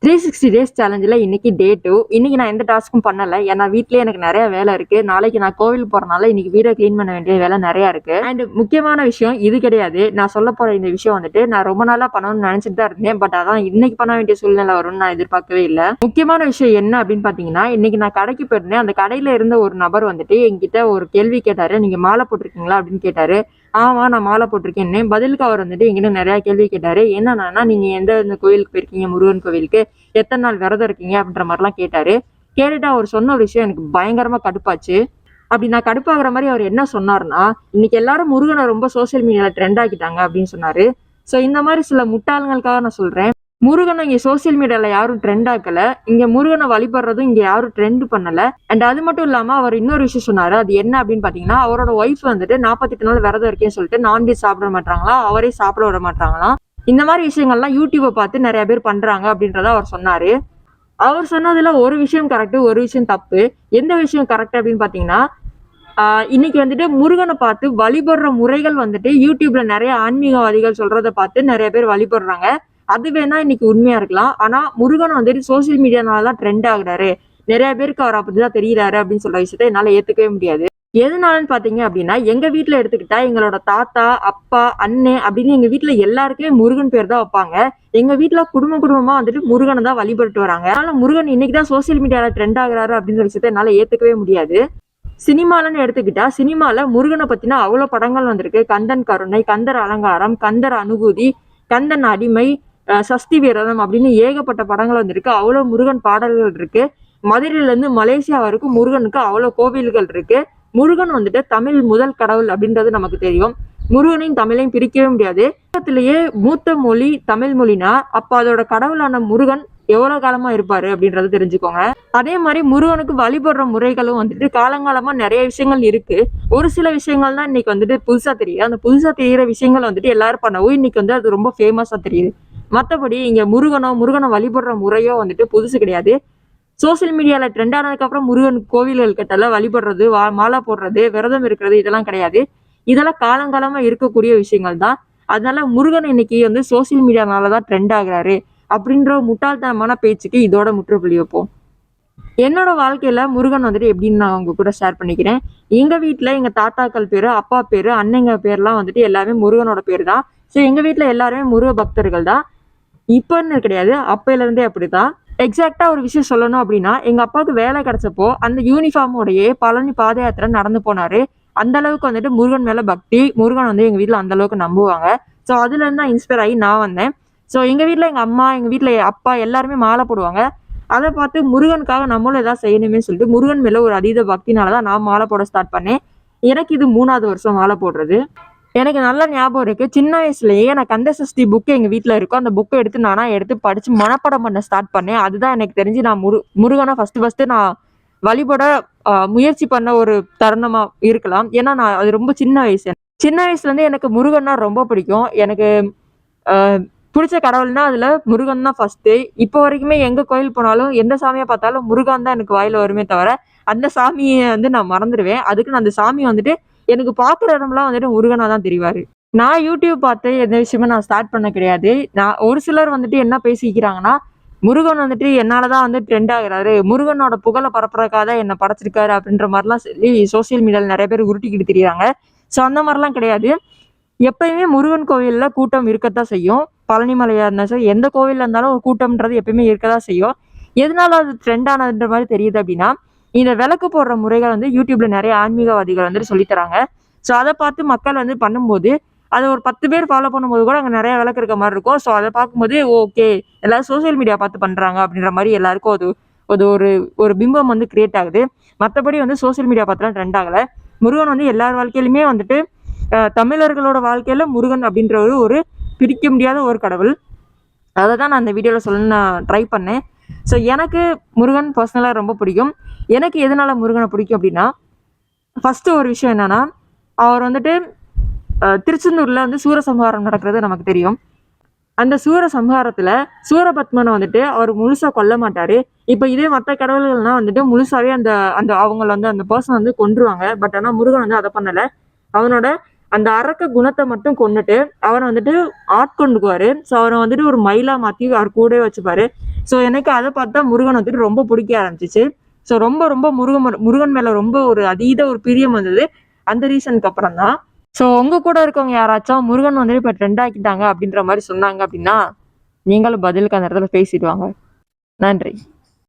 360 days சேலஞ்சில் இன்னைக்கு டே 2. இன்னைக்கு நான் எந்த டாஸ்க்கும் பண்ணலை. ஏன்னா வீட்லயே எனக்கு நிறைய வேலை இருக்கு. நாளைக்கு நான் கோவில் போறனால இன்னைக்கு வீடை கிளீன் பண்ண வேண்டிய வேலை நிறைய இருக்கு. அண்ட் முக்கியமான விஷயம் இது கிடையாது. நான் சொல்ல போற இந்த விஷயம் வந்துட்டு நான் ரொம்ப நாளா பண்ணணும்னு நினைச்சிட்டு தான் இருந்தேன். பட் அதான் இன்னைக்கு பண்ண வேண்டிய சூழ்நிலை வரும்னு நான் எதிர்பார்க்கவே இல்லை. முக்கியமான விஷயம் என்ன அப்படின்னு பாத்தீங்கன்னா, இன்னைக்கு நான் கடைக்கு போயிருந்தேன். அந்த கடையில இருந்த ஒரு நபர் வந்துட்டு என்கிட்ட ஒரு கேள்வி கேட்டாரு. நீங்க மாலை போட்டிருக்கீங்களா அப்படின்னு கேட்டாரு. ஆமா, நான் மாலை போட்டிருக்கேன்னு பதிலுக்கு அவர் வந்துட்டு என்கிட்ட நிறைய கேள்வி கேட்டாரு. என்னன்னா, நீங்க எந்த கோயிலுக்கு போயிருக்கீங்க, முருகன் கோவிலுக்கு எத்தனை நாள் விரதம் இருக்கீங்க அப்படின்ற மாதிரிலாம் கேட்டாரு. கேட்டுட்டு அவர் சொன்ன ஒரு விஷயம் எனக்கு பயங்கரமா கடுப்பாச்சு. அப்படி நான் கடுப்பாகிற மாதிரி அவர் என்ன சொன்னாருன்னா, இன்னைக்கு எல்லாரும் முருகனை ரொம்ப சோசியல் மீடியால ட்ரெண்ட் ஆக்கிட்டாங்க அப்படின்னு சொன்னாரு. ஸோ இந்த மாதிரி சில முட்டாள்களுக்காக நான் சொல்றேன், முருகனை இங்க சோசியல் மீடியால யாரும் ட்ரெண்ட் ஆக்கல. இங்க முருகனை வழிபடுறதும் இங்க யாரும் ட்ரெண்ட் பண்ணல. அண்ட் அது மட்டும் இல்லாம அவர் இன்னொரு விஷயம் சொன்னாரு. அது என்ன அப்படின்னு பாத்தீங்கன்னா, அவரோட ஒய்ஃப் வந்துட்டு 48 நாள் விரதம் இருக்கேன்னு சொல்லிட்டு நான்வெஜ் சாப்பிட மாட்டாங்களா, அவரே சாப்பிட விட மாட்டாங்களாம். இந்த மாதிரி விஷயங்கள்லாம் யூடியூப்பை பார்த்து நிறைய பேர் பண்றாங்க அப்படின்றத அவர் சொன்னாரு. அவர் சொன்னதுல ஒரு விஷயம் கரெக்ட், ஒரு விஷயம் தப்பு. எந்த விஷயம் கரெக்ட் அப்படின்னு பாத்தீங்கன்னா, இன்னைக்கு வந்துட்டு முருகனை பார்த்து வழிபடுற முறைகள் வந்துட்டு யூடியூப்ல நிறைய ஆன்மீகவாதிகள் சொல்றதை பார்த்து நிறைய பேர் வழிபடுறாங்க. அது வேணா இன்னைக்கு உண்மையா இருக்கலாம். ஆனா முருகன் வந்துட்டு சோசியல் மீடியானாலதான் ட்ரெண்ட் ஆகுறாரு, நிறைய பேருக்கு அவர் அப்படிதான் தெரியுறாரு அப்படின்னு சொல்ற விஷயத்த என்னால ஏத்துக்கவே முடியாது. எதனாலன்னு பாத்தீங்க அப்படின்னா, எங்க வீட்டுல எடுத்துக்கிட்டா எங்களோட தாத்தா, அப்பா, அண்ணன் அப்படின்னு எங்க வீட்டுல எல்லாருக்குமே முருகன் பேர் தான் வைப்பாங்க. எங்க வீட்டுல குடும்பமா வந்துட்டு முருகனை தான் வழிபட்டு வராங்க. அதனால முருகன் இன்னைக்குதான் சோசியல் மீடியால ட்ரெண்ட் ஆகுறாரு அப்படின்ற விஷயத்த என்னால ஏத்துக்கவே முடியாது. சினிமாலன்னு எடுத்துக்கிட்டா, சினிமால முருகனை பத்தினா அவ்வளவு படங்கள் வந்திருக்கு. கந்தன் கருணை, கந்தர் அலங்காரம், கந்தர் அனுபூதி, கந்தன் அடிமை, சஷ்டி விரதம் அப்படின்னு ஏகப்பட்ட படங்கள் வந்திருக்கு. அவ்வளவு முருகன் பாடல்கள் இருக்கு. மதுரையில இருந்து மலேசியா வரைக்கும் முருகனுக்கு அவ்வளவு கோவில்கள் இருக்கு. முருகன் வந்துட்டு தமிழ் முதல் கடவுள் அப்படின்றது நமக்கு தெரியும். முருகனையும் தமிழையும் பிரிக்கவே முடியாது. உலகத்திலேயே மூத்த மொழி தமிழ் மொழினா அப்ப அதோட கடவுளான முருகன் எவ்வளவு காலமா இருப்பாரு அப்படின்றத தெரிஞ்சுக்கோங்க. அதே மாதிரி முருகனுக்கு வழிபடுற முறைகளும் வந்துட்டு காலங்காலமா நிறைய விஷயங்கள் இருக்கு. ஒரு சில விஷயங்கள் தான் இன்னைக்கு வந்துட்டு புதுசா தெரியுது. அந்த புதுசா தெரியிற விஷயங்கள் வந்துட்டு எல்லாரும் பண்ணவும் இன்னைக்கு வந்து அது ரொம்ப ஃபேமஸா தெரியுது. மற்றபடி இங்க முருகனை வழிபடுற முறையோ வந்துட்டு புதுசு கிடையாது. சோசியல் மீடியால ட்ரெண்ட் ஆனதுக்கு அப்புறம் முருகன் கோவில்கள் கிட்டல வழிபடுறது, மாலை போடுறது, விரதம் இருக்கிறது இதெல்லாம் கிடையாது. இதெல்லாம் காலங்காலமா இருக்கக்கூடிய விஷயங்கள் தான். அதனால முருகன் இன்னைக்கு வந்து சோசியல் மீடியானாலதான் ட்ரெண்ட் ஆகுறாரு அப்படின்ற முட்டாள்தனமான பேச்சுக்கு இதோட முற்றுப்புள்ளி வைப்போம். என்னோட வாழ்க்கையில முருகன் வந்துட்டு எப்படின்னு நான் உங்க கூட ஷேர் பண்ணிக்கிறேன். எங்க வீட்டுல எங்க தாத்தாக்கள் பேரு, அப்பா பேரு, அண்ணங்க பேர்லாம் வந்துட்டு எல்லாமே முருகனோட பேரு தான். ஸோ எங்க வீட்டுல எல்லாருமே முருக பக்தர்கள் தான். இப்பன்னு கிடையாது, அப்பையில இருந்தே அப்படிதான். எக்ஸாக்டா ஒரு விஷயம் சொல்லணும் அப்படின்னா, எங்க அப்பாவுக்கு வேலை கிடைச்சப்போ அந்த யூனிஃபார்மோடையே பழனி பாத யாத்திரை நடந்து போனாரு. அந்த அளவுக்கு வந்துட்டு முருகன் மேல பக்தி, முருகன் வந்து எங்க வீட்டுல அந்த அளவுக்கு நம்புவாங்க. ஸோ அதுல இருந்து தான் இன்ஸ்பயர் ஆகி நான் வந்தேன். ஸோ எங்க வீட்டுல எங்க அம்மா, எங்க வீட்டுல அப்பா எல்லாருமே மாலை போடுவாங்க. அதை பார்த்து முருகனுக்காக நம்மளும் ஏதாவது செய்யணுமே சொல்லிட்டு முருகன் மேல ஒரு அதீத பக்தினாலதான் நான் மாலை போட ஸ்டார்ட் பண்ணேன். எனக்கு இது 3வது வருஷம் மாலை போடுறது. எனக்கு நல்ல ஞாபகம் இருக்கு. சின்ன வயசுலயே நான் கந்த சஷ்டி புக்கு எங்க வீட்டுல இருக்கும். அந்த புக்கை எடுத்து படிச்சு மனப்பாடம் பண்ண ஸ்டார்ட் பண்ணேன். அதுதான் எனக்கு தெரிஞ்சு நான் முருகனை ஃபர்ஸ்ட் நான் வழிபட முயற்சி பண்ண ஒரு தருணமா இருக்கலாம். ஏன்னா நான் அது ரொம்ப சின்ன வயசுல இருந்து எனக்கு முருகன்னா ரொம்ப பிடிக்கும். எனக்கு பிடிச்ச கடவுள்னா அதுல முருகன் தான் ஃபர்ஸ்ட். இப்போ வரைக்குமே எங்க கோயில் போனாலும் எந்த சாமியை பார்த்தாலும் முருகன் தான் எனக்கு வாயில வருமே தவிர அந்த சாமியை வந்து நான் மறந்துடுவேன். அதுக்கு நான் அந்த சாமி வந்துட்டு எனக்கு பாக்குற இடம்லாம் வந்துட்டு முருகனா தான் தெரிவாரு. நான் யூடியூப் பார்த்து எந்த விஷயமும் நான் ஸ்டார்ட் பண்ண கிடையாது. நான் ஒரு சிலர் வந்துட்டு என்ன பேசிக்கிறாங்கன்னா, முருகன் வந்துட்டு என்னாலதான் வந்து ட்ரெண்ட் ஆகுறாரு, முருகனோட புகழை பரப்புறதுக்காக தான் என்ன படைச்சிருக்காரு அப்படின்ற மாதிரிலாம் சொல்லி சோசியல் மீடியால நிறைய பேர் உருட்டிக்கிட்டு தெரியுறாங்க. ஸோ அந்த மாதிரிலாம் கிடையாது. எப்பயுமே முருகன் கோவில்ல கூட்டம் இருக்கத்தான் செய்யும். பழனி மலையா இருந்தாலும் சரி, எந்த கோவில்ல இருந்தாலும் ஒரு கூட்டம்ன்றது எப்பயுமே இருக்கதான் செய்யும். எதனால அது ட்ரெண்ட் ஆனதுன்ற மாதிரி தெரியுது அப்படின்னா, இந்த விளக்கு போடுற முறைகள் வந்து யூடியூப்ல நிறைய ஆன்மீகவாதிகள் வந்துட்டு சொல்லித்தராங்க. ஸோ அதை பார்த்து மக்கள் வந்து பண்ணும்போது அதை ஒரு 10 பேர் ஃபாலோ பண்ணும்போது கூட அங்கே நிறைய விளக்கு இருக்க மாதிரி இருக்கும். ஸோ அதை பார்க்கும்போது ஓகே, எல்லாரும் சோசியல் மீடியா பார்த்து பண்றாங்க அப்படின்ற மாதிரி எல்லாருக்கும் அது அது ஒரு ஒரு பிம்பம் வந்து கிரியேட் ஆகுது. மற்றபடி வந்து சோசியல் மீடியா பார்த்துலாம் ட்ரெண்ட் ஆகலை. முருகன் வந்து எல்லார் வாழ்க்கையிலுமே வந்துட்டு தமிழர்களோட வாழ்க்கையில முருகன் அப்படின்றவர் ஒரு பிரிக்க முடியாத ஒரு கடவுள். அதை தான் நான் அந்த வீடியோவில் சொல்ல நான் ட்ரை பண்ணேன். ஸோ எனக்கு முருகன் பர்சனலாக ரொம்ப பிடிக்கும். எனக்கு எதனால முருகனை பிடிக்கும் அப்படின்னா, ஃபர்ஸ்ட் ஒரு விஷயம் என்னன்னா, அவர் வந்துட்டு திருச்செந்தூர்ல வந்து சூரசம்ஹாரம் நடக்கிறது நமக்கு தெரியும். அந்த சூரசம்ஹாரத்துல சூரபத்மனை வந்துட்டு அவர் முழுசா கொல்ல மாட்டாரு. இப்போ இதே மற்ற கடவுள்கள்னா வந்துட்டு முழுசாவே அந்த அந்த அவங்களை வந்து அந்த பர்சன் வந்து கொன்றுவாங்க. பட் ஆனால் முருகன் வந்து அதை பண்ணல. அவனோட அந்த அரக்க குணத்தை மட்டும் கொண்டுட்டு அவரை வந்துட்டு ஆட்கொண்டுக்குவாரு. ஸோ அவரை வந்துட்டு ஒரு மயிலா மாத்தி அவர் கூடவே வச்சுப்பாரு. ஸோ எனக்கு அதை பார்த்தா முருகன் வந்துட்டு ரொம்ப பிடிக்க ஆரம்பிச்சிச்சு. ஸோ ரொம்ப ரொம்ப முருகன் மேலே ரொம்ப ஒரு அதீத ஒரு பிரியம் வந்தது அந்த ரீசனுக்கு அப்புறம் தான். ஸோ உங்க கூட இருக்கவங்க யாராச்சும் முருகன் வந்துட்டு இப்போ ட்ரெண்ட் ஆக்கிட்டாங்க அப்படின்ற மாதிரி சொன்னாங்க அப்படின்னா நீங்களும் பதிலுக்கு அந்த இடத்துல பேசிடுவாங்க. நன்றி.